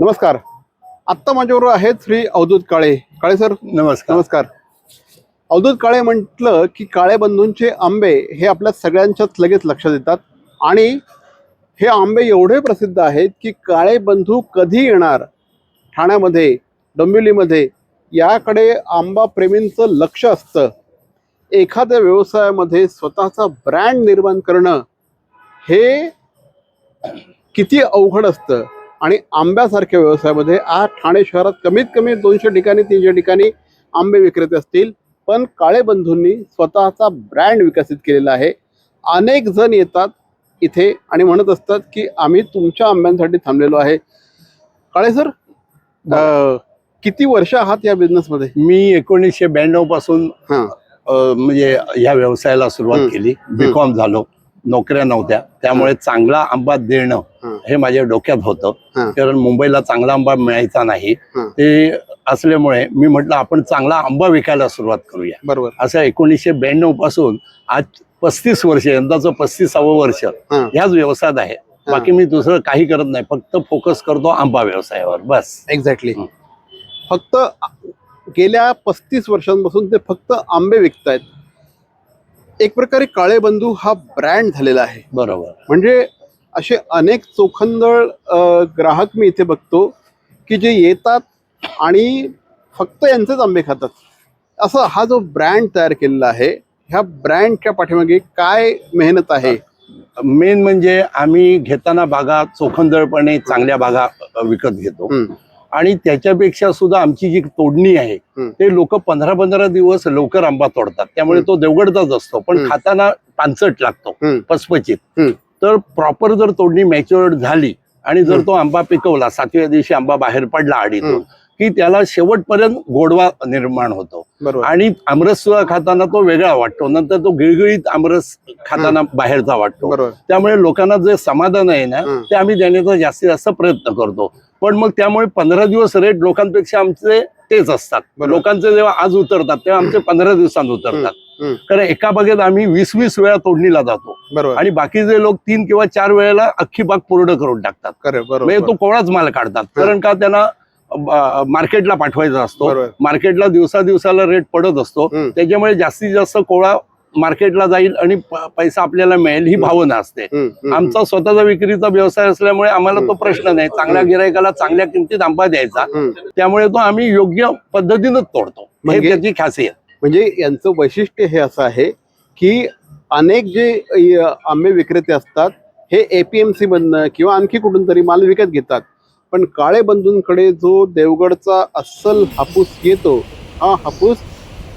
नमस्कार. आत्ता माझ्याबरोबर आहेत श्री अवधूत काळे. काळे सर नमस्कार. नमस्कार. अवधूत काळे म्हटलं की काळे बंधूंचे आंबे हे आपल्या सगळ्यांच्याच लगेच लक्षात येतात आणि हे आंबे एवढे प्रसिद्ध आहेत की काळे बंधू कधी येणार ठाण्यामध्ये, डोंबिवलीमध्ये याकडे आंबा प्रेमींचं लक्ष असतं. एखाद्या व्यवसायामध्ये स्वतःचा ब्रँड निर्माण करणं हे किती अवघड असतं आणि आंब्यासारख्या व्यवसायामध्ये आज ठाणे शहरात कमीत कमी 200 ठिकाणी 300 ठिकाणी आंबे विक्रेते असतील, पण काळे बंधूंनी स्वतःचा ब्रँड विकसित केलेला आहे. अनेक जण येतात इथे आणि म्हणत असतात की आम्ही तुमच्या आंब्यांसाठी थांबलेलो आहे. काळे सर, किती वर्ष आहात या बिझनेसमध्ये? मी 1992 पासून म्हणजे ह्या व्यवसायाला सुरुवात केली. बीकॉम झालो, नोकऱ्या नव्हत्या, त्यामुळे चांगला आंबा देणं हे माझ्या डोक्यात होतं. कारण मुंबईला चांगला आंबा मिळायचा नाही. ते असल्यामुळे मी म्हटलं आपण चांगला आंबा विकायला सुरुवात करूया. बरोबर. असं 1992 पासून आज 35 वर्ष, यंदाचं 35वं वर्ष ह्याच व्यवसायात आहे. बाकी मी दुसरं काही करत नाही, फक्त फोकस करतो आंबा व्यवसायावर, बस. एक्झॅक्टली. फक्त गेल्या 35 वर्षांपासून ते फक्त आंबे विकतायत. एक प्रकारे काळे बंधू हा ब्रँड झालेला आहे. बरोबर. म्हणजे असे अनेक चोखंदळ ग्राहक मी इथे बघतो की जे येतात आणि फक्त यांचेच आंबे खातात. असं हा जो ब्रँड तयार केलेला आहे, ह्या ब्रँडच्या पाठीमागे काय मेहनत आहे? मेन म्हणजे आम्ही घेताना बागा चोखंदळपणे चांगल्या बागा विकत घेतो आणि त्याच्यापेक्षा सुद्धा आमची जी तोडणी आहे ते लोक 15-15 दिवस लवकर आंबा तोडतात. त्यामुळे तो देवगडचाच असतो, पण खाताना पानसट लागतो, पचपचित. तर प्रॉपर जर तोडणी मॅच्युअर्ड झाली आणि जर तो आंबा पिकवला, 7व्या दिवशी आंबा बाहेर पडला आडीतून, की त्याला शेवटपर्यंत गोडवा निर्माण होतो आणि आमरस सुद्धा खाताना तो वेगळा वाटतो. नंतर तो गिळगिळीत आमरस खाताना बाहेरचा वाटतो. त्यामुळे लोकांना जे समाधान आहे ना, ते आम्ही देण्याचा जास्तीत जास्त प्रयत्न करतो. पण मग त्यामुळे 15 दिवस रेट लोकांपेक्षा आमचे तेच असतात. लोकांचे जेव्हा आज उतरतात तेव्हा आमचे 15 दिवसांत उतरतात. कारण एका बागेत आम्ही 20-20 वेळा तोडणीला जातो आणि बाकीचे लोक 3 किंवा 4 वेळेला अख्खी बाग पूर्ण करून टाकतात. म्हणजे तो कोवळाच माल काढतात. कारण का त्यांना मार्केटला पाठवायचा असतो. मार्केटला दिवसाला रेट पडत असतो. त्याच्यामुळे जास्तीत जास्त कोवळा मार्केटला जाईल आणि पैसा आपल्याला मिळेल ही भावना असते. आमचा स्वतःचा विक्रीचा व्यवसाय असल्यामुळे आम्हाला तो प्रश्न नाही. चांगल्या गिरायकाला चांगल्या किमतीत आंबा द्यायचा, त्यामुळे तो आम्ही योग्य पद्धतीनं तोडतो. हे त्याची खासियत. म्हणजे यांचं वैशिष्ट्य हे असं आहे की अनेक जे आंबे विक्रेते असतात हे APMC मधनं किंवा आणखी कुठून तरी माल विकत घेतात, पण काळे बंधूंकडे जो देवगडचा अस्सल हापूस येतो, हा हापूस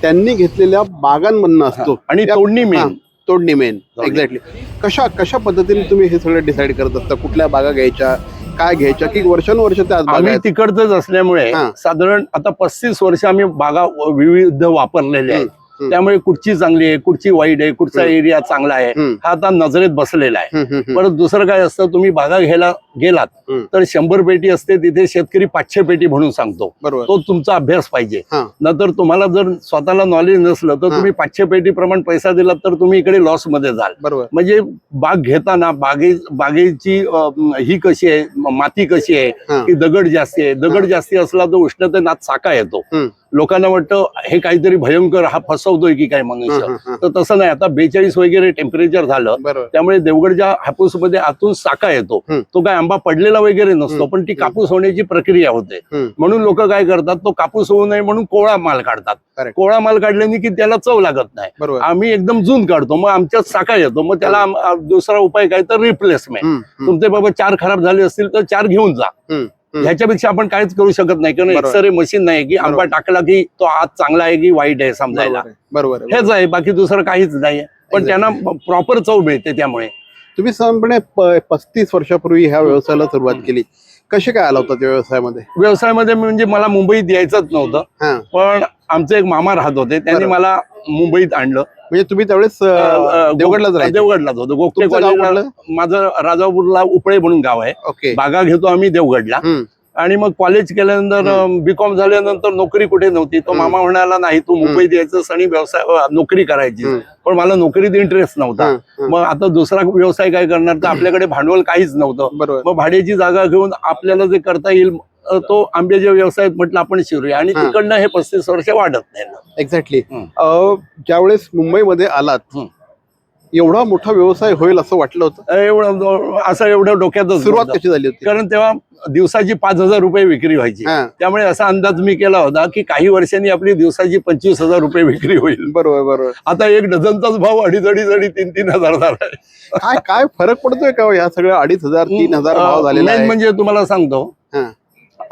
त्यांनी घेतलेल्या बागांमधनं असतो आणि तोडणी मेन. एक्झॅक्टली. कशा पद्धतीने तुम्ही हे सगळं डिसाईड करत असता, कुठल्या बागा घ्यायच्या, काय घ्यायच्या, की वर्षानुवर्ष त्या आम्ही तिकडचंच असल्यामुळे साधारण आता 35 वर्ष आम्ही बागा विविध वापरलेले आहेत. त्यामुळे कुठची चांगली आहे, कुठची वाईट आहे, कुठचा एरिया चांगला आहे हा आता नजरेत बसलेला आहे. परत दुसरं काय असतं, तुम्ही बागा घ्यायला गेलात तर 100 पेटी असते, तिथे शेतकरी 500 पेटी म्हणून सांगतो. तो तुमचा अभ्यास पाहिजे. नंतर तुम्हाला जर स्वतःला नॉलेज नसलं तर तुम्ही 500 पेटी प्रमाण पैसा दिलात तर तुम्ही इकडे लॉस मध्ये जाल. म्हणजे बाग घेताना बागेची ही कशी आहे, माती कशी आहे, की दगड जास्ती आहे. दगड जास्ती असला तर उष्णतेनात साका येतो. लोकांना वाटतं हे काहीतरी भयंकर, हा फसवतोय की काय मनुष्य, तर तसं नाही. आता 42 वगैरे टेम्परेचर झालं, त्यामुळे देवगडच्या हापूस मध्ये आतून साका येतो. तो काय आंबा पडलेला वगैरे नसतो, पण ती कापूस होण्याची प्रक्रिया होते. म्हणून लोक काय करतात, तो कापूस होऊ नये म्हणून कोवळा माल काढतात. कोवळा माल काढल्याने की त्याला चव लागत नाही. आम्ही एकदम जून काढतो, मग आमच्यात साका येतो. मग त्याला दुसरा उपाय काय तर रिप्लेसमेंट. तुमचे बाबा 4 खराब झाले असतील तर 4 घेऊन जा. ह्याच्यापेक्षा आपण काहीच करू शकत नाही, कारण एक्सरे मशीन नाही की आंबा टाकला की तो आज चांगला आहे की वाईट आहे समजायला. बरोबर. हेच आहे, बाकी दुसरं काहीच नाही. पण त्यांना प्रॉपर चव मिळते. त्यामुळे तुम्ही साधारणपणे 35 वर्षापूर्वी ह्या व्यवसायाला सुरुवात केली. कसे काय आला होता त्या व्यवसायामध्ये? म्हणजे मला मुंबईत यायचंच नव्हतं, पण आमचे एक मामा राहत होते, त्यांनी मला मुंबईत आणलं. म्हणजे तुम्ही त्यावेळेस देवगडलाच होतो. गोखले कॉलेजला माझं राजापूरला उपळे म्हणून गाव आहे. बागा घेतो आम्ही देवगडला. आणि मग कॉलेज केल्यानंतर बीकॉम झाल्यानंतर नोकरी कुठे नव्हती. तो मामा म्हणाला नाही तू मुंबईत यायचंस आणि व्यवसाय नोकरी करायची, पण मला नोकरीत इंटरेस्ट नव्हता. मग आता दुसरा व्यवसाय काय करणार, तर आपल्याकडे भांडवल काहीच नव्हतं. मग भाड्याची जागा घेऊन आपल्याला जे करता येईल तो आंब्याच्या व्यवसायात म्हटलं आपण शिरूया आणि हा. तिकडनं हे 35 वर्ष वाढत नाही. एक्झॅक्टली. हम्म. ज्यावेळेस मुंबईमध्ये आलात एवढा मोठा व्यवसाय होईल असं वाटलं होतं? एवढं डोक्यातच सुरुवात नव्हतं. कशी झाली होती? कारण तेव्हा दिवसाची 5,000 रुपये विक्री व्हायची. हा. त्यामुळे असा अंदाज मी केला होता की काही वर्षांनी आपली दिवसाची 25,000 रुपये विक्री होईल. बरोबर बरोबर. आता एक डझनचाच भाव 2,500 3,000 झाला आहे. काय फरक पडतोय का या सगळ्या 2,500 3,000 भाव झालेला मेन आहे? म्हणजे तुम्हाला सांगतो, हा.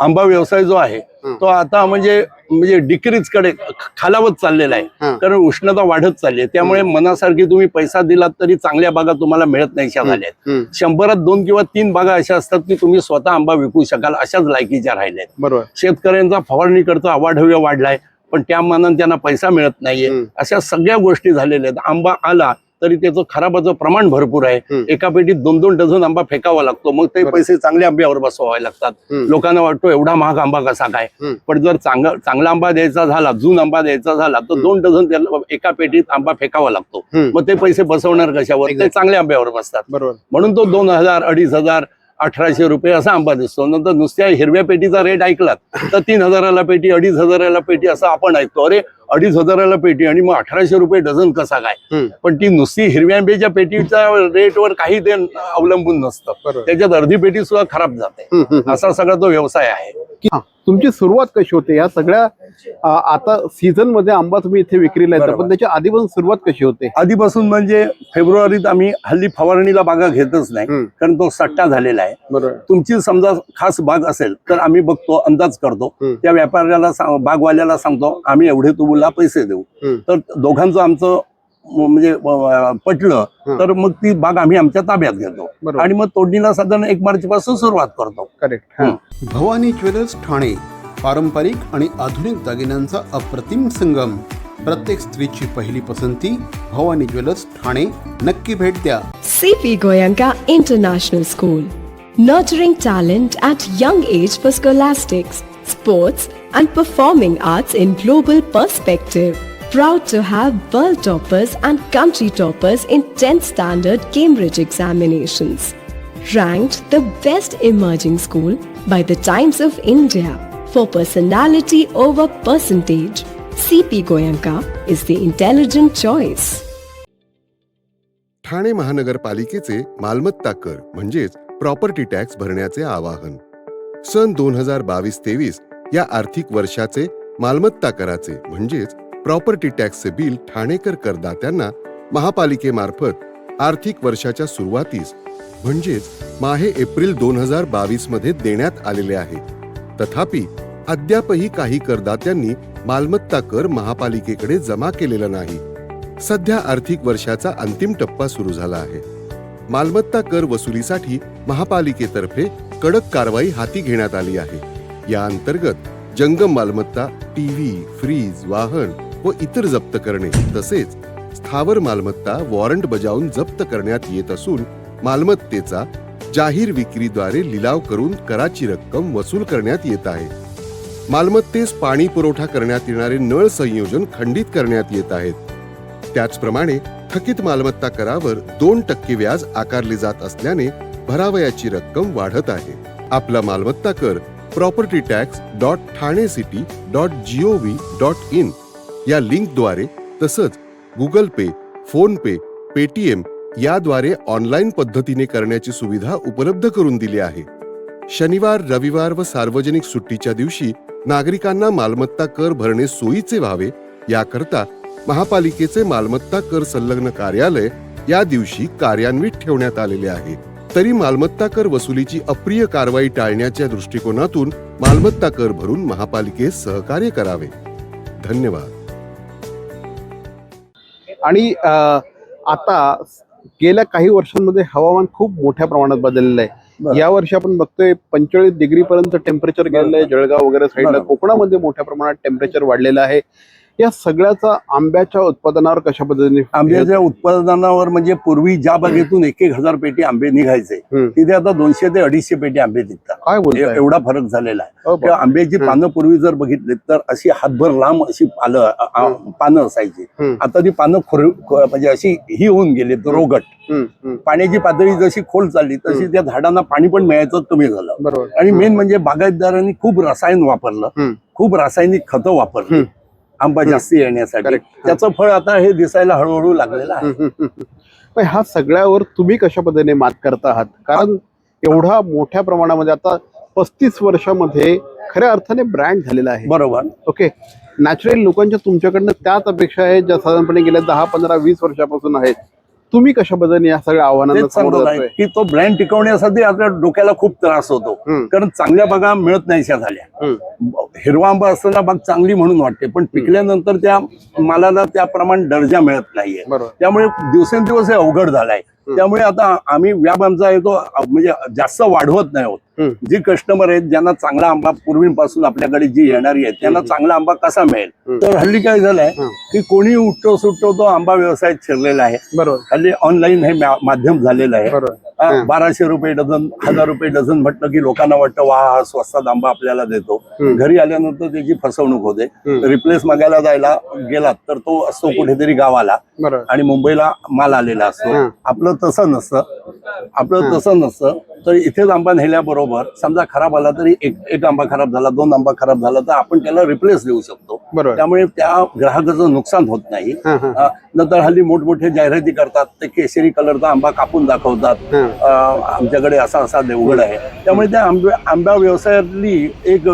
आंबा व्यवसाय जो आहे तो आता म्हणजे डिक्रीज कडे खालावत चाललेला हा. आहे. कारण उष्णता वाढत चालली आहे. त्यामुळे मनासारखी तुम्ही पैसा दिलात तरी चांगल्या बागा तुम्हाला मिळत नाहीशा झाल्या आहेत. 100त 2 किंवा 3 बागा अशा असतात की तुम्ही स्वतः आंबा विकू शकाल अशाच लायकीच्या राहिल्या आहेत. बरोबर. शेतकऱ्यांचा फवारणी खर्च अवाढव्य वाढलाय, पण त्या मानाने त्यांना पैसा मिळत नाहीये. अशा सगळ्या गोष्टी झालेल्या आहेत. आंबा आला तरी त्याचं खराबाचं प्रमाण भरपूर आहे. एका पेटीत 2-2 डझन आंबा फेकावा लागतो, मग ते पैसे चांगल्या आंब्यावर बसवावे लागतात. लोकांना वाटतो एवढा महाग आंबा कसा काय, पण जर चांगला आंबा द्यायचा झाला, जून आंबा द्यायचा झाला तर 2 डझन त्याला एका पेटीत आंबा फेकावा लागतो. मग ते पैसे बसवणार कशावर? ते चांगल्या आंब्यावर बसतात. बरोबर. म्हणून तो 2,000 2,500 1,800 रुपये असा आंबा दिसतो. नंतर नुसत्या हिरव्या पेटीचा रेट ऐकलात तर 3,000ला पेटी, 2,500ला पेटी असं आपण ऐकतो. अरे 2,500ला पेटी आणि मग 1,800 रुपये डझन कसा काय? पण ती नुसती हिरव्या आंब्याच्या पेटीच्या रेटवर काही ते अवलंबून नसतं. त्याच्यात अर्धी पेटी सुद्धा खराब जाते. असा सगळा तो व्यवसाय आहे. तुमची सुरुवात कशी होते या सगळ्या आता सीझन मध्ये आंबा तुम्ही इथे विक्रीला येतात, पण त्याच्या आधीपासून सुरुवात कशी होते? आधीपासून म्हणजे फेब्रुवारीत आम्ही हल्ली फवारणीला बागा घेतच नाही, कारण तो सट्टा झालेला आहे. बरोबर. तुमची समजा खास बाग असेल तर आम्ही बघतो, अंदाज करतो, त्या व्यापाऱ्याला बागवाल्याला सांगतो आम्ही एवढे तुला पैसे देऊ. तर दोघांचं आमचं म्हणजे पटलं तर मग ती बाग आम्ही आमच्या ताब्यात घेतो आणि मग तोडणीला साधारण 1 मार्च पासून सुरुवात करतो. करेक्ट. भवानी ज्वेलर्स ठाणे, पारंपरिक आणि आधुनिक दागिन्यांचा अप्रतिम संगम. प्रत्येक स्त्रीची पहिली पसंती भवानी ज्वेलर्स ठाणे. नक्की भेट द्या. CP Goenka International School, nurturing talent at young age for scholastics, sports and performing arts in global perspective. Proud to have world toppers and country toppers in 10th standard Cambridge examinations. Ranked the best emerging school by the Times of India for personality over percentage. CP Goenka is the intelligent choice. Thane महानगरपालिकेचे मालमत्ता कर म्हणजेच property tax भरण्याचे आवाहन. सन 2022-23 या आर्थिक वर्षाचे मालमत्ता कराचे म्हणजेच प्रॉपर्टी टॅक्सचे बिल ठाणेकर करदात्यांना महापालिकेमार्फत आर्थिक वर्षाच्या सुरुवातीस म्हणजेच माहे एप्रिल 2022 मध्ये देण्यात आलेले आहे. तथापि अद्यापही काही करदात्यांनी मालमत्ता कर महापालिकेकडे जमा केलेला नाही. सध्या आर्थिक वर्षाचा अंतिम टप्पा सुरू झाला आहे. मालमत्ता कर वसुलीसाठी महापालिकेतर्फे कडक कारवाई हाती घेण्यात आली आहे. या अंतर्गत जंगम मालमत्ता, टीव्ही, फ्रीज, वाहन व इतर जप्त करणे तसेच स्थावर मालमत्ता वॉरंट बजावून जप्त करण्यात येत असून मालमत्तेचा जाहीर विक्रीद्वारे लिलाव करून कराची रक्कम वसूल करण्यात येत आहे. मालमत्तेस पाणी पुरवठा करण्यात येणारे नळ संयोजन खंडित करण्यात येत आहेत. त्याचप्रमाणे थकीत मालमत्ता करावर 2% व्याज आकारले जात असल्याने भरावयाची रक्कम वाढत आहे. आपला मालमत्ता कर propertytax.thanecity.gov.in या लिंकद्वारे तसंच गुगल पे, फोन पे, पेटीएम याद्वारे ऑनलाईन पद्धतीने करण्याची सुविधा उपलब्ध करून दिली आहे. शनिवार, रविवार व सार्वजनिक सुट्टीच्या दिवशी नागरिकांना मालमत्ता कर भरणे सोयीचे व्हावे याकरता महापालिकेचे मालमत्ता कर संलग्न कार्यालय या दिवशी कार्यान्वित ठेवण्यात आलेले आहे. तरी मालमत्ता कर वसुलीची अप्रिय कारवाई टाळण्याच्या दृष्टिकोनातून मालमत्ता कर भरून महापालिकेस सहकार्य करावे. धन्यवाद. आणि आता गेल्या काही वर्षांमध्ये हवामान खूप मोठ्या प्रमाणात बदललेलं आहे. या वर्षी आपण बघतोय 45 डिग्री पर्यंत टेम्परेचर गेलेलं आहे. जळगाव वगैरे साईडला, कोकणामध्ये मोठ्या प्रमाणात टेम्परेचर वाढलेलं आहे. या सगळ्याचा आंब्याच्या उत्पादनावर कशा पद्धतीने आंब्याच्या उत्पादनावर म्हणजे पूर्वी ज्या बागेतून 1,000 पेटी आंबे निघायचे तिथे आता 200 ते 250 पेटी आंबे निघतात. काय बोलताय? एवढा फरक झालेला आहे. बाबा. त्या आंब्याची पानं पूर्वी जर बघितली तर अशी हातभर लांब अशी पानं असायची. आता ती पानं म्हणजे अशी ही होऊन गेली रोगट. पाण्याची पातळी जशी खोल चालली तशी त्या झाडांना पाणी पण मिळायचं कमी झालं. बरोबर. आणि मेन म्हणजे बागायतदारांनी खूप रसायन वापरलं, खूप रासायनिक खतं वापरली आंबा जास्ती येण्यासाठी. त्याचं फळ आता हे दिसायला हळूहळू लागलेलं आहे. पण ह्या सगळ्यावर तुम्ही कशा पद्धतीने मात करता आहात? कारण एवढा मोठ्या प्रमाणामध्ये आता 35 वर्षामध्ये खऱ्या अर्थाने ब्रँड झालेला आहे. बरोबर. ओके. नॅचरल लोकांच्या तुमच्याकडनं त्याच अपेक्षा आहेत ज्या साधारणपणे गेल्या 10, 15, 20 वर्षापासून आहेत. तुम्ही कशा पद्धतीने या सगळ्या आव्हानांना तेच सामोरं सांगतो आहे जातोय? की तो ब्रँड टिकवण्यासाठी आपल्या डोक्याला खूप त्रास होतो. कारण चांगल्या बागा मिळत नाहीशा झाल्या. हिरवा आंबा असताना बाग चांगली म्हणून वाटते, पण पिकल्यानंतर त्या मालाला त्याप्रमाणे दर्जा मिळत नाहीये. बरोबर. त्यामुळे दिवसेंदिवस हे अवघड झालाय. त्यामुळे आता आम्ही व्याप आमचा आहे तो म्हणजे जास्त वाढवत नाही आहोत. जी कस्टमर आहेत ज्यांना चांगला आंबा पूर्वीपासून आपल्याकडे जी येणारी आहेत त्यांना चांगला आंबा कसा मिळेल, तर हल्ली काय झालंय की कोणी उठतो सुटतो तो आंबा व्यवसायात शिरलेला आहे. बरोबर. हल्ली ऑनलाईन हे माध्यम झालेलं आहे. बरोबर. 1200 रुपये डझन, 1000 रुपये डझन म्हटलं की लोकांना वाटतं वा हा स्वस्तात आंबा आपल्याला देतो. घरी आल्यानंतर त्याची फसवणूक होते. रिप्लेस मागायला जायला गेलात तर तो असतो कुठेतरी गावाला बरोबर. आणि मुंबईला माल आलेला असतो. आपलं तसं नसतं. तर इथेच आंबा नेल्याबरोबर समजा खराब आला तरी एक आंबा खराब झाला, 2 आंबा खराब झाला तर आपण त्याला रिप्लेस देऊ शकतो. बरोबर. त्यामुळे त्या ग्राहकाचं नुकसान होत नाही. नंतर हल्ली मोठमोठे जाहिराती करतात, ते केशरी कलरचा आंबा कापून दाखवतात. आमच्याकडे असा देवगड आहे. त्यामुळे त्या आंबा व्यवसायातली एक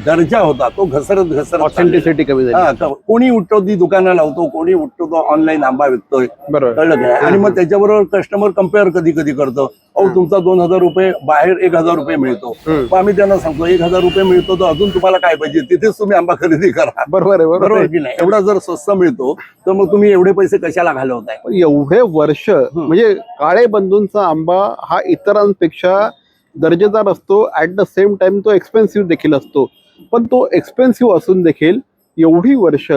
दर्जा होता तो घसरत ऑथेंटिसिटी कमी झाली. कोणी उठतो ती दुकानं लावतो, कोणी उठतो तो ऑनलाईन आंबा विकतोय. बरोबर. कळलं काय? आणि मग त्याच्याबरोबर कस्टमर कम्पेअर कधी करतो. तुमचा 2000 रुपये बाहेर 1000 रुपये मिळतो. मग आम्ही त्यांना सांगतो 1000 रुपये मिळतो तर अजून तुम्हाला काय पाहिजे, तिथेच तुम्ही आंबा खरेदी करा. बरोबर की नाही? एवढा जर स्वस्त मिळतो तर मग तुम्ही एवढे पैसे कशाला घालवताय? एवढे वर्ष म्हणजे काळे बंधूंचा आंबा हा इतरांपेक्षा दर्जेदार असतो. ऍट द सेम टाइम तो एक्सपेन्सिव्ह देखील असतो. पण तो एक्सपेन्सिव्ह असून देखील एवढी वर्ष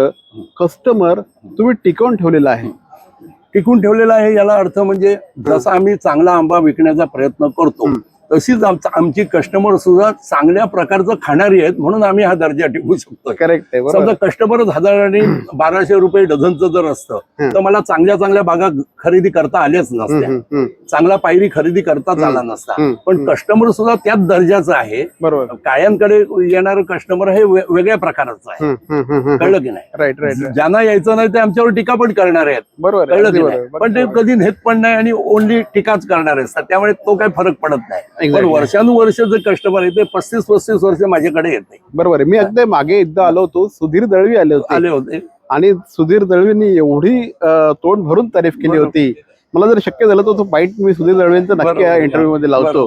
कस्टमर तुम्ही टिकवून ठेवलेला आहे. याला अर्थ म्हणजे जसा आम्ही चांगला आंबा विकण्याचा प्रयत्न करतो तशीच आमची कस्टमर सुद्धा चांगल्या प्रकारचं खाणारी आहेत म्हणून आम्ही हा दर्जा टिकवू शकतो. करेक्ट. समजा कस्टमरच 1000 आणि 1200 रुपये डझनचं जर असतं तर मला चांगल्या बागा खरेदी करता आल्याच नसत्या, चांगला पायरी खरेदी करताच आला नसता. पण कस्टमर सुद्धा त्याच दर्जाचं आहे. बरोबर. कायमकडे येणारं कस्टमर हे वेगळ्या प्रकारचं आहे. कळलं की नाही? राईट. ज्यांना यायचं नाही ते आमच्यावर टीका पण करणारे आहेत. बरोबर. कळलं की नाही? पण ते कधी नेत पण नाही आणि ओनली टीकाच करणारे असतात. त्यामुळे तो काही फरक पडत नाही. पण वर्षानुवर्ष जे कस्टमर आहे ते 35-35 वर्ष माझ्याकडे येते. बरोबर आहे. मी अगदी मागे एकदा आलो होतो, सुधीर दळवी आले होते आणि सुधीर दळवींनी एवढी तोंड भरून तारीफ केली होती. मला जर शक्य झालं तर तो बाईट मी सुधीर दळवींचा नक्की या इंटरव्ह्यू मध्ये लावतो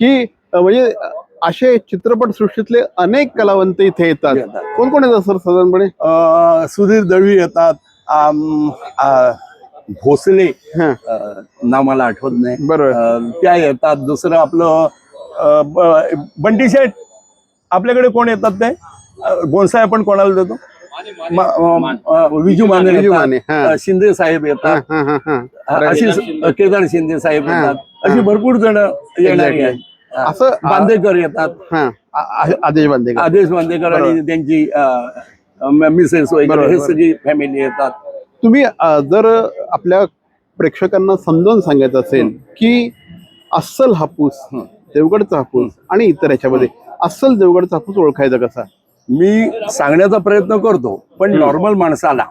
की म्हणजे असे चित्रपट सृष्टीतले अनेक कलावंत इथे येतात. कोण येतात सर साधारणपणे? सुधीर दळवी येतात, भोसले नाव मला आठवत नाही. बरोबर. त्या येतात. दुसरं आपलं बंटी शेठ. आपल्याकडे कोण येतात ते गोंसाय आपण कोणाला देतो? विजू माने, शिंदे साहेब येतात. अशी केदार शिंदे साहेब येतात. अशी भरपूर जण येणारी आहेत. असं बांदेकर येतात. आदेश बांदेकर आणि त्यांची मिसेस वगैरे हे सगळी फॅमिली येतात. तुम्ही जर आपल्या प्रेक्षकांना समजावून सांगायचं असेल की अस्सल हापूस, देवगडचा हापूस आणि इतर याच्यामध्ये अस्सल देवगडचा हापूस ओळखायचा कसा? मी सांगण्याचा प्रयत्न करतो, पण नॉर्मल माणसाला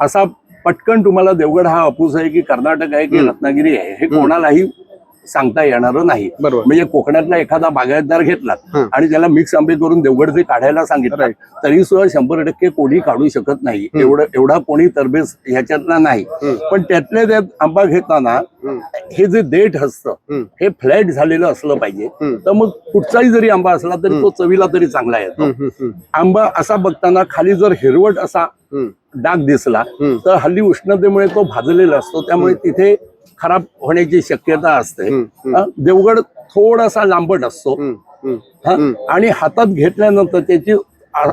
असा पटकन तुम्हाला देवगड हा हापूस आहे की कर्नाटक आहे की रत्नागिरी आहे हे कोणालाही सांगता येणार नाही. म्हणजे कोकणातला एखादा बागायतदार घेतला आणि त्याला मिक्स आंबे करून देवगडचे काढायला सांगितलं तरी सुद्धा 100% कोणी काढू शकत नाही. एवढा कोणी तरबेज ह्याच्यातला नाही. पण त्यातल्या त्यात आंबा घेताना हे जे देठ असतं हे फ्लॅट झालेलं असलं पाहिजे. तर मग कुठचाही जरी आंबा असला तरी तो चवीला तरी चांगला येतो. आंबा असा बघताना खाली जर हिरवट असा डाग दिसला तर हल्ली उष्णतेमुळे तो भाजलेला असतो, त्यामुळे तिथे खराब होण्याची शक्यता असते. देवगड थोडासा लांबट असतो आणि हातात घेतल्यानंतर त्याची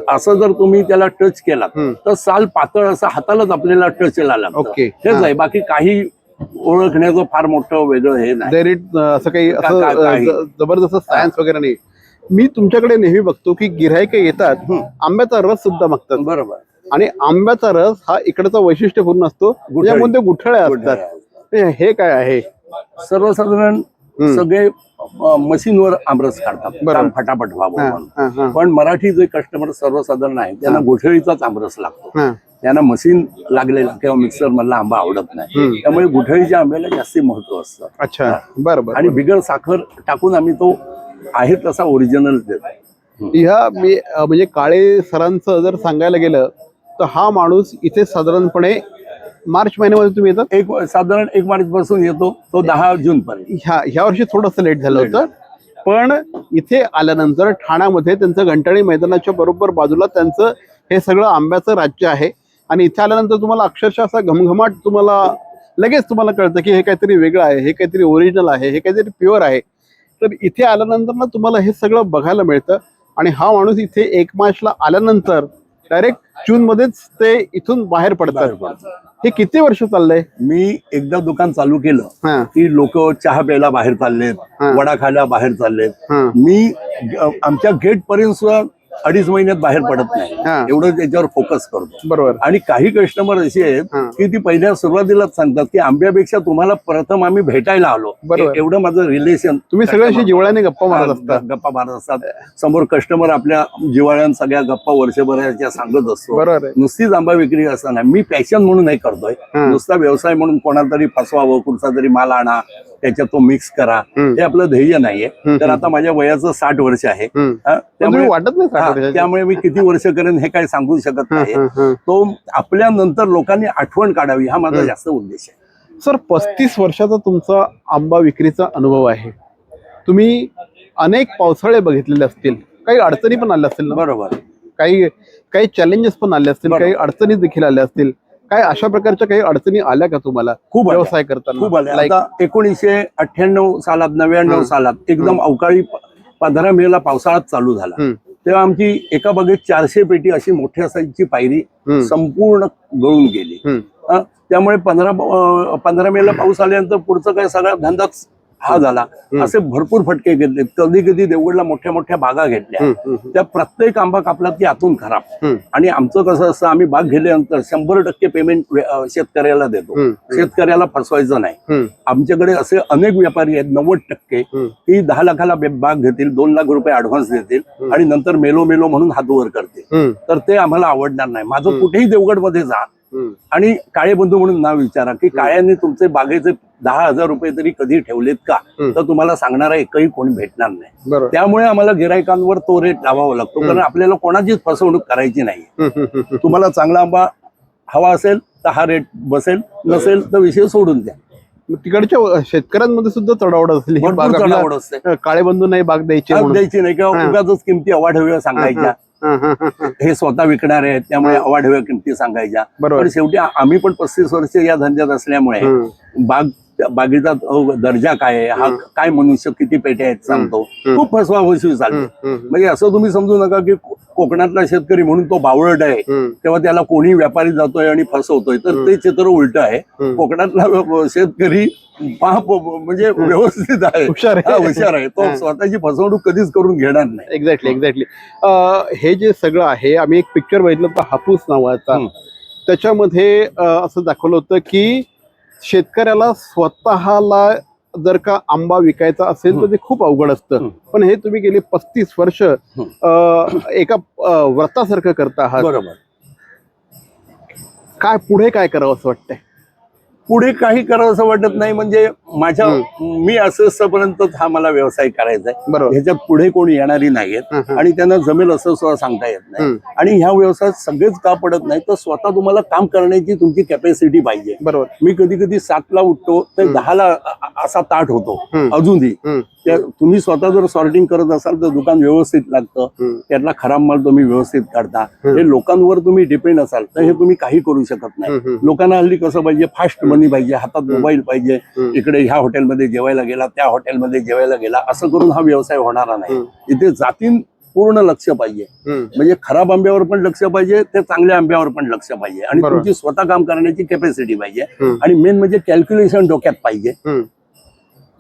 असं जर तुम्ही त्याला टच केला तर साल पातळ असं हातालाच आपल्याला टच लागतं. ओके. हेच आहे, बाकी काही ओळखण्याचं फार मोठं वेगळं हे नाही. डायरेक्ट असं काही काही. जबरदस्त सायन्स वगैरे नाही. मी तुमच्याकडे नेहमी बघतो की गिऱ्हाईक येतात, आंब्याचा रस सुद्धा मागतात, बरोबर. आणि आंब्याचा रस हा इकडचा वैशिष्ट्यपूर्ण असतो, त्यामध्ये गुठळ्या असतात. हे काय आहे? सर्वसाधारण सगळे मशीनवर आमरस काढतात, काम फटाफट व्हावं म्हणून. पण मराठी जे कस्टमर सर्वसाधारण आहे त्यांना गुठळीचाच आमरस लागतो. त्यांना मशीन लागलेला किंवा मिक्सर मधला आंबा आवडत नाही, त्यामुळे गुठळीच्या आंब्याला जास्ती महत्व असतं. अच्छा, बरोबर. आणि बिगर साखर टाकून आम्ही तो आहे तसा ओरिजिनल देतो. ह्या मी म्हणजे काळे सरांचं जर सांगायला गेलं तर हा माणूस इथे साधारणपणे मार्च महिन्यामध्ये तुम्ही येतात? साधारण 1 मार्च पासून येतो, तो 10 जून पर्यंत. ह्या वर्षी थोडंसं लेट झालं होतं, पण इथे आल्यानंतर ठाण्यामध्ये त्यांचं घंटाळी मैदानाच्या बरोबर बाजूला त्यांचं हे सगळं आंब्याचं राज्य आहे. आणि इथे आल्यानंतर तुम्हाला अक्षरशः असा घमघमाट तुम्हाला लगेच तुम्हाला कळतं की हे काहीतरी वेगळं आहे, हे काहीतरी ओरिजिनल आहे, हे काहीतरी प्युअर आहे. तर इथे आल्यानंतर ना तुम्हाला हे सगळं बघायला मिळतं. आणि हा माणूस इथे 1 मार्चला आल्यानंतर डायरेक्ट जून मध्येच ते इथून बाहेर पडतात. हे किती वर्ष चाललंय? मी एकदा दुकान चालू केलं की लोक चहा प्यायला बाहेर चाललेत, वडा खायला बाहेर चाललेत. मी आमच्या गेट पर्यंत सुद्धा 2.5 महिन्यात बाहेर पडत नाही, एवढं त्याच्यावर फोकस करतो. बरोबर. आणि काही कस्टमर असे आहेत की ती पहिल्या सुरुवातीलाच सांगतात की आंब्यापेक्षा तुम्हाला प्रथम आम्ही भेटायला आलो, एवढं माझं रिलेशन. तुम्ही सगळ्याशी जिव्हाळ्याने गप्पा मारत असतात. समोर कस्टमर आपल्या जिव्हाळ्यानं सगळ्या गप्पा वर्षभराच्या सांगत असतो. बरोबर. नुसतीच आंबा विक्री असताना मी पॅशन म्हणून नाही करतोय, नुसता व्यवसाय म्हणून कोणाला तरी फसवावं, कुठचा तरी माल आणा, त्याच्यात तो मिक्स करा, हे आपलं ध्येय नाहीये. तर आता माझ्या वयाचं 60 वर्ष आहे, त्यामुळे वाटत नाही, त्यामुळे मी किती वर्ष करेन हे काही सांगू शकत नाही. तो आपल्या नंतर लोकांनी आठवण काढावी हा माझा जास्त उद्देश आहे. सर, 35 वर्षाचा तुमचा आंबा विक्रीचा अनुभव आहे. तुम्ही अनेक पावसाळे बघितलेले असतील, काही अडचणी पण आल्या असतील ना? बरोबर. काही चॅलेंजेस पण आले असतील, काही अडचणी देखील आल्या असतील. काय अशा प्रकारच्या काही अडचणी आल्या का तुम्हाला खूप व्यवसाय करताना? खूप आल्या. आता 1998 सालात 99 सालात एकदम अवकाळी 15 मेला पावसाळ्यात चालू झाला, तेव्हा आमची एका बागेत 400 पेटी अशी मोठी असायची पायरी संपूर्ण गळून गेली. त्यामुळे 15 मेला पाऊस आल्यानंतर पुढचं काय सगळा धंदाच हा झाला. असे भरपूर फटके घेतले. कधी कधी देवगडला मोठ्या मोठ्या बागा घेतल्या, त्या प्रत्येक आंबा कापला की आतून खराब. आणि आमचं कसं असतं, आम्ही बाग घेतल्यानंतर 100% पेमेंट शेतकऱ्याला देतो, शेतकऱ्याला फसवायचं नाही. आमच्याकडे असे अनेक व्यापारी आहेत 90% की 10 लाखाला बाग घेतील, 2 लाख रुपये ऍडव्हान्स देतील आणि नंतर मेलो मेलो म्हणून हात वर करतील. तर ते आम्हाला आवडणार नाही. माझं कुठेही देवगडमध्ये जा आणि काळे बंधू म्हणून नाव विचारा की काळ्यांनी तुमचे बागेचे 10,000 रुपये तरी कधी ठेवलेत का, तर तुम्हाला सांगणारा एकही कोणी भेटणार नाही. त्यामुळे आम्हाला गिरायकांवर तो रेट लावावा लागतो, कारण आपल्याला कोणाचीच फसवणूक करायची नाही. तुम्हाला चांगला आंबा हवा असेल तर हा रेट बसेल, नसेल तर विषय सोडून द्या. तिकडच्या शेतकऱ्यांमध्ये सुद्धा चढावड असली, चढावड असते. काळे बंधू नाही बाग द्यायची नाही किंवा उगाचच किमती अवाढव्य सांगायच्या. हे स्वतः विकणार आहेत त्यामुळे अवाढव्य किमती सांगायच्या. पण शेवटी आम्ही पण 35 वर्ष या धंद्यात असल्यामुळे बागेचा दर्जा काय आहे, हा काय मनुष्य किती पेट्या आहेत सांगतो. खूप फसवाफसवी चालते. म्हणजे असं तुम्ही समजू नका की कोकणातला शेतकरी म्हणून तो बावळट आहे तेव्हा त्याला कोणी व्यापारी जातोय आणि फसवतोय, तर ते चित्र उलट आहे. कोकणातला शेतकरी म्हणजे व्यवस्थित आहे, हुशार आहे. तो स्वतःची फसवणूक कधीच करून घेणार नाही. एक्झॅक्टली. हे जे सगळं आहे, आम्ही एक पिक्चर बघितलं होतं हापूस नावाचा, त्याच्यामध्ये असं दाखवलं होतं की शेतकऱ्याला स्वतःला जर का आंबा विकायचा असेल तर ते खूप अवघड असतं. पण हे तुम्ही गेले 35 वर्ष एका व्रतासारखं करता आहात. बरोबर. काय पुढे काय करावं असं वाटतंय? पुढे काही करावं असं वाटत नाही. म्हणजे मी असंपर्यंत हा मला व्यवसाय करायचा आहे. ह्याच्यात पुढे कोणी येणारी नाहीयेत आणि त्यांना जमेल असं सुद्धा सांगता येत नाही. आणि ह्या व्यवसायात सगळेच का पडत नाही, तर स्वतः तुम्हाला काम करण्याची तुमची कॅपॅसिटी पाहिजे. बरोबर. मी कधी कधी 7ला उठतो तर 10ला असा ताट होतो अजूनही. तुम्ही स्वतः जर सॉर्टिंग करत असाल तर दुकान व्यवस्थित लागतं, त्यातला खराब माल तुम्ही व्यवस्थित काढता. हे लोकांवर तुम्ही डिपेंड असाल तर हे तुम्ही काही करू शकत नाही. लोकांना हल्ली कसं पाहिजे, फास्ट मनी पाहिजे, हातात मोबाईल पाहिजे, इकडे ह्या हॉटेलमध्ये जेवायला गेला, त्या हॉटेलमध्ये जेवायला गेला, असं करून हा व्यवसाय होणारा नाही. इथे जातीन पूर्ण लक्ष पाहिजे. म्हणजे खराब आंब्यावर पण लक्ष पाहिजे, ते चांगल्या आंब्यावर पण लक्ष पाहिजे, आणि बरोबर. तुमची स्वतः काम करण्याची कॅपॅसिटी पाहिजे, आणि मेन म्हणजे कॅल्क्युलेशन डोक्यात पाहिजे.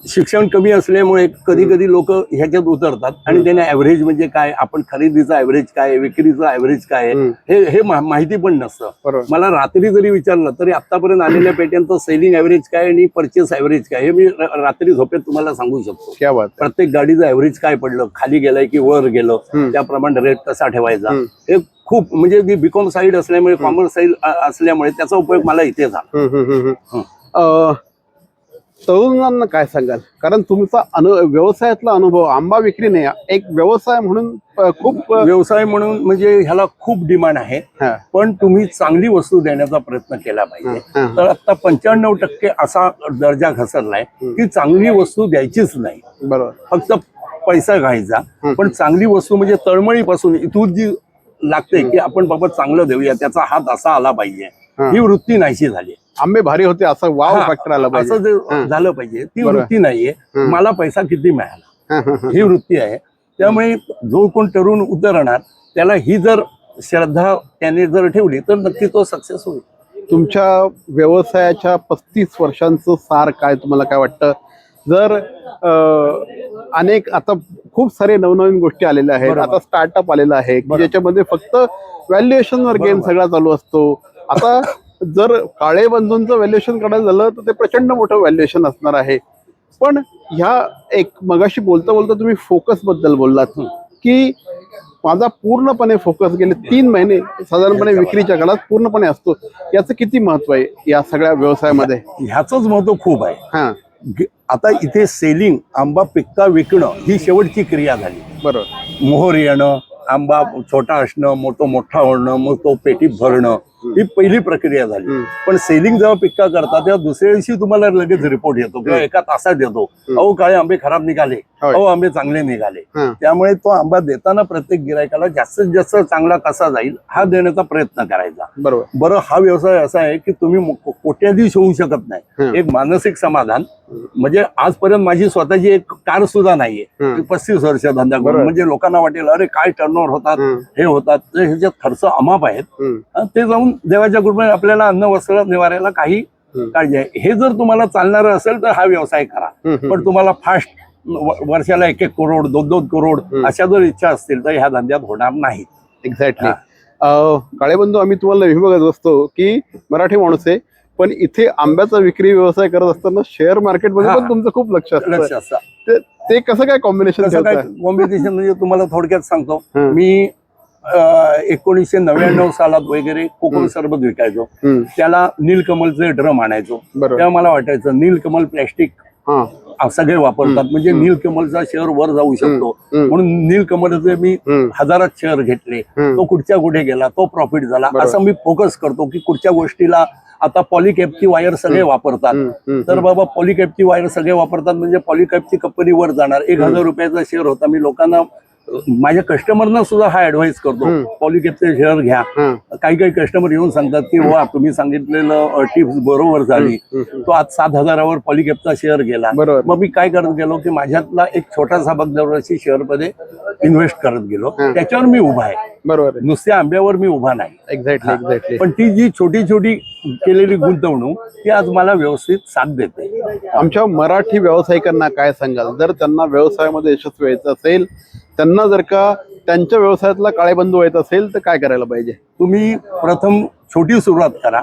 शिक्षण कमी असल्यामुळे कधी कधी लोक ह्याच्यात उतरतात आणि त्यांना ऍव्हरेज म्हणजे काय, आपण खरेदीचा ऍव्हरेज काय, विक्रीचा ऍव्हरेज काय हे माहिती पण नसतं. बरोबर. मला रात्री जरी विचारलं तरी आतापर्यंत आलेल्या पेट्यांचं सेलिंग ऍव्हरेज काय आणि परचेस ऍव्हरेज काय हे मी रात्री झोपेत तुम्हाला सांगू शकतो. क्या बात. प्रत्येक गाडीचं ऍव्हरेज काय पडलं, खाली गेलंय की वर गेलं, त्याप्रमाणे रेट कसा ठेवायचा, हे खूप म्हणजे मी बीकॉम साईड असल्यामुळे, कॉमर्स साईड असल्यामुळे त्याचा उपयोग मला इथे झाला. तरुणांना काय सांगाल, कारण तुमचा व्यवसायातला अनुभव आंबा विक्री नाही, एक व्यवसाय म्हणून खूप व्यवसाय म्हणून म्हणजे ह्याला खूप डिमांड आहे, पण तुम्ही चांगली वस्तू देण्याचा प्रयत्न केला पाहिजे. तर आता 95% असा दर्जा घसरलाय की चांगली वस्तू द्यायचीच नाही. बरोबर. फक्त पैसा घ्यायचा, पण चांगली वस्तू म्हणजे तळमळीपासून इथून जी लागते की आपण बाबा चांगलं देऊया, त्याचा हात असा आला पाहिजे, ही वृत्ती नाहीशी झाली. आंबे भारी होते असं वाव फॅक्टर आला पाहिजे, असं झालं पाहिजे. ती वृत्ती नाहीये. मला पैसा किती मिळाला ही वृत्ती आहे. त्यामुळे जो कोण तरुण उतरणार त्याला ही जर श्रद्धा त्याने जर ठेवली तर नक्की तो सक्सेस होईल. तुमच्या व्यवसायाच्या 35 वर्षांचं सार काय, तुम्हाला काय वाटतं? जर अनेक आता खूप सारे नवनवीन गोष्टी आलेल्या आहेत, आता स्टार्टअप आलेला आहे की ज्याच्यामध्ये फक्त व्हॅल्युएशनवर गेम सगळा चालू असतो. आता जर काळे बंधूंचं व्हॅल्युएशन काढायला झालं तर ते प्रचंड मोठं व्हॅल्युएशन असणार आहे. पण ह्या एक मगाशी बोलता बोलता तुम्ही फोकस बद्दल बोललात की माझा पूर्णपणे फोकस गेले 3 महिने साधारणपणे विक्रीच्या काळात पूर्णपणे असतो. याचं किती महत्व आहे या सगळ्या व्यवसायामध्ये? ह्याचंच महत्व खूप आहे. हा, आता इथे सेलिंग, आंबा पिकता विकणं ही शेवटची क्रिया झाली. बरोबर. मोहर येणं, आंबा छोटा असणं, मोठा होणं, मग तो पेटीत भरणं, ही पहिली प्रक्रिया झाली. पण सेलिंग जेव्हा पिक्का करता तेव्हा दुसऱ्या दिवशी तुम्हाला लगेच रिपोर्ट येतो किंवा एका तासात येतो, अहो काळे आंबे खराब निघाले, अहो आंबे चांगले निघाले. त्यामुळे तो आंबा देताना प्रत्येक गिरायकाला जास्तीत जास्त चांगला कसा जाईल हा देण्याचा प्रयत्न करायचा. बरोबर. बरं, हा व्यवसाय असा आहे की तुम्ही कोट्याधीश होऊ शकत नाही. एक मानसिक समाधान म्हणजे आजपर्यंत माझी स्वतःची एक कार सुद्धा नाहीये. 35 वर्ष धंदा करून, म्हणजे लोकांना वाटेल अरे काय टर्नओव्हर होतात, हे होतात, ह्याच्यात खर्च अमाप आहेत. ते जाऊन देवाच्या कृपेने आपल्याला अन्न वस्त्र निवारायला काही काळजी आहे. हे जर तुम्हाला चालणार असेल तर हा व्यवसाय करा. पण तुम्हाला फास्ट वर्षाला 1-1 करोड 2-2 करोड अशा जर इच्छा असतील तर ह्या धंद्यात होणार नाही. एक्झॅक्टली. काळे बंधू, आम्ही तुम्हाला नेहमी बघत असतो की मराठी माणूस आहे, पण इथे आंब्याचा विक्री व्यवसाय करत असताना शेअर मार्केटमध्ये पण तुमचं खूप लक्ष असतं. ते कसं काय कॉम्बिनेशन? कॉम्बिनेशन म्हणजे तुम्हाला थोडक्यात सांगतो. मी 1999 सालात वगैरे कोकम सरबत विकायचो. त्याला नीलकमलचे ड्रम आणायचो. तेव्हा मला वाटायचं नीलकमल प्लॅस्टिक सगळे वापरतात, म्हणजे नीलकमलचा शेअर वर जाऊ शकतो, म्हणून नीलकमलचे मी हजारात शेअर घेतले. तो कुठच्या कुठे गेला, तो प्रॉफिट झाला. असं मी फोकस करतो की कुठच्या गोष्टीला. आता पॉलिकॅपची वायर सगळे वापरतात, तर बाबा पॉलिकॅपची वायर सगळे वापरतात म्हणजे पॉलिकॅपची कंपनी वर जाणार. 1000 रुपयाचा शेअर होता. मी लोकांना, माझ्या कस्टमरना सुद्धा हा ऍडवाइस करतो, पॉलिकॅपचे शेअर घ्या. काही कस्टमर येऊन सांगतात की वा तुम्ही सांगितलेलं टिप्स बरोबर झाली. तो आज 7000वर पॉलिकॅपचा शेअर गेला. मग मी काय करत गेलो की माझ्यातला एक छोटासा भाग दरवर्षी शेअर मध्ये इन्व्हेस्ट करत गेलो. त्याच्यावर मी उभा आहे. बरोबर. नुसत्या आंब्यावर मी उभा नाही. एक्झॅक्टली. पण ती जी छोटी छोटी केलेली गुंतवणूक ती आज मला व्यवस्थित साथ देते. आमच्या मराठी व्यावसायिकांना काय सांगाल, जर त्यांना व्यवसायामध्ये यशस्वी व्हायचं असेल, त्यांना जर का त्यांच्या व्यवसायातला काळे बंधू व्हायचं असेल तर काय करायला पाहिजे? तुम्ही प्रथम छोटी सुरुवात करा,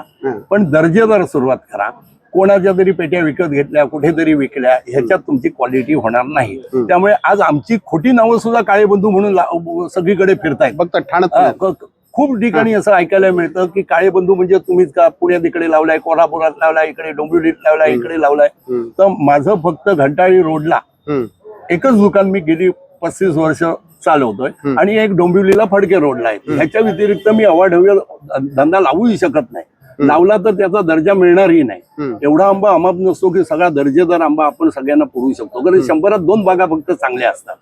पण दर्जेदार सुरुवात करा. कोणाच्या तरी पेट्या विकत घेतल्या, कुठेतरी विकल्या, ह्याच्यात तुमची क्वालिटी होणार नाही. त्यामुळे आज आमची खोटी नावं सुद्धा काळे बंधू म्हणून सगळीकडे फिरतायत. फक्त ठाण्यात खूप ठिकाणी असं ऐकायला मिळतं की काळे बंधू म्हणजे तुम्हीच का, पुण्यात इकडे लावलाय, कोल्हापुरात लावलाय, इकडे डोंबिवलीत लावलाय, इकडे लावलाय. तर माझं फक्त घंटाळी रोडला एकच दुकान मी गेली 35 वर्ष चालवतोय, आणि एक डोंबिवलीला फडके रोडला आहे. ह्याच्या व्यतिरिक्त मी अवाढव्य धंदा लावूही शकत नाही. लावला तर त्याचा दर्जा मिळणारही नाही. एवढा आंबा अमाप नसतो की सगळा दर्जेदार आंबा आपण सगळ्यांना पुरवू शकतो. कारण 100त 2 बागा फक्त चांगल्या असतात.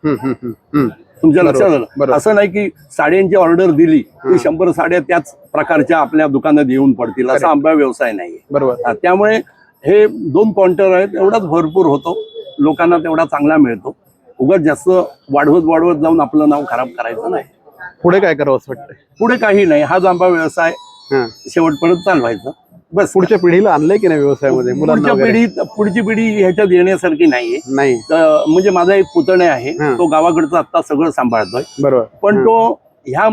तुमच्या लक्षात आलं? असं नाही की साड्यांची ऑर्डर दिली की 100 साड्या त्याच प्रकारच्या आपल्या दुकानात येऊन पडतील, असा आंबा व्यवसाय नाहीये. बरोबर. त्यामुळे हे 2 काउंटर आहेत, एवढाच भरपूर होतो, लोकांना तेवढा चांगला मिळतो. उगाच जास्त वाढवत जाऊन आपलं नाव खराब करायचं नाही. पुढे काय करावं असं वाटतंय? पुढे काही नाही, हा आंबा व्यवसाय हां. शेवटपर्यंत चालवायचा बस. पुढच्या पिढीला आणलंय की नाही व्यवसायामध्ये मुलांना वगैरे? पुढची पिढी ह्याच्यात येण्यासारखी नाहीये. नाही. म्हणजे माझा एक पुतणे आहे, हां. तो गावाकडचं आता सगळं सांभाळतोय. बरोबर. पण तो ह्या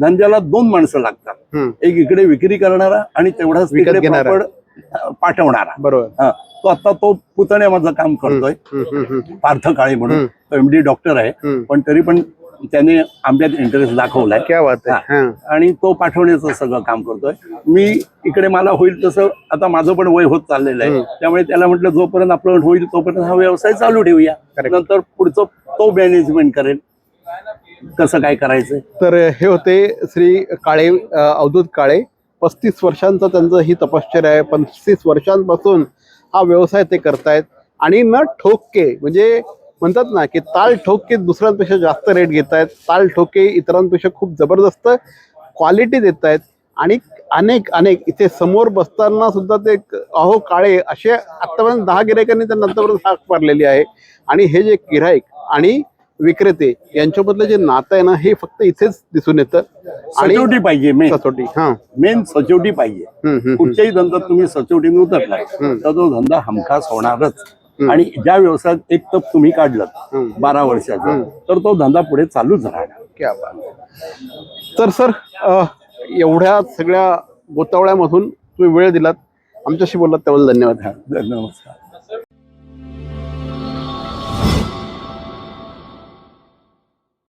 धंद्याला 2 माणसं लागतात. हम्म. एक इकडे विक्री करणारा आणि तेवढाच विकत तिकडे घेणारा. पापड पाठवणारा. बरोबर. हा. तो आता तो पुतण्या माझं काम करतोय. हम्म, हम्म, हम्म. पार्थ काळे म्हणून, तो MD डॉक्टर आहे. हम्म. पण तरी पण त्याने आंब्यात इंटरेस्ट दाखवलाय. क्या बात आहे. हां. आणि तो पाठवण्याचं सगळं काम करतोय. मी इकडे मला होईल तसं, आता माझं पण वय होत चाललेलं आहे, त्यामुळे त्याला म्हटलं जोपर्यंत आपलं होईल तोपर्यंत हा व्यवसाय चालू ठेवूया, नंतर पुढचं तो मॅनेजमेंट करेल कसं काय करायचं. तर हे होते श्री काळे, अवधूत काळे. 35 वर्षांचं त्यांचं ही तपश्चर्या आहे. 35 वर्षांपासून हा व्यवसाय ते करतायत आणि न ठोके, म्हणजे म्हणतात ना की ताल ठोके दुसऱ्यांपेक्षा जास्त रेट घेत आहेत, ताल ठोके इतरांपेक्षा खूप जबरदस्त क्वालिटी देत आहेत. आणि अनेक इथे समोर बसताना सुद्धा ते अहो काळे असे आतापर्यंत 10 गिरायकांनी त्यांना आतापर्यंत हाक मारलेली आहे. आणि हे जे गिराईक आणि विक्रेते यांच्यामधलं जे नातं आहे ना, हे फक्त इथेच दिसून येतं. आणि सचोटी पाहिजे, सचोटी. हां. मेन सचोटी पाहिजे. कुठच्याही धंद्यात तुम्ही सचोटीने उतरलाय तर तो धंदा हमखास होणारच. आणि ज्या व्यवसायात एक तप तुम्ही काढलं 12 वर्षाचा, तर तो धंदा पुढे चालूच राहणार. क्या बात. तर सर, एवढ्या सगळ्या गोतावळ्यामधून तुम्ही वेळ दिलात, आमच्याशी बोललात त्याबद्दल धन्यवाद. नमस्कार.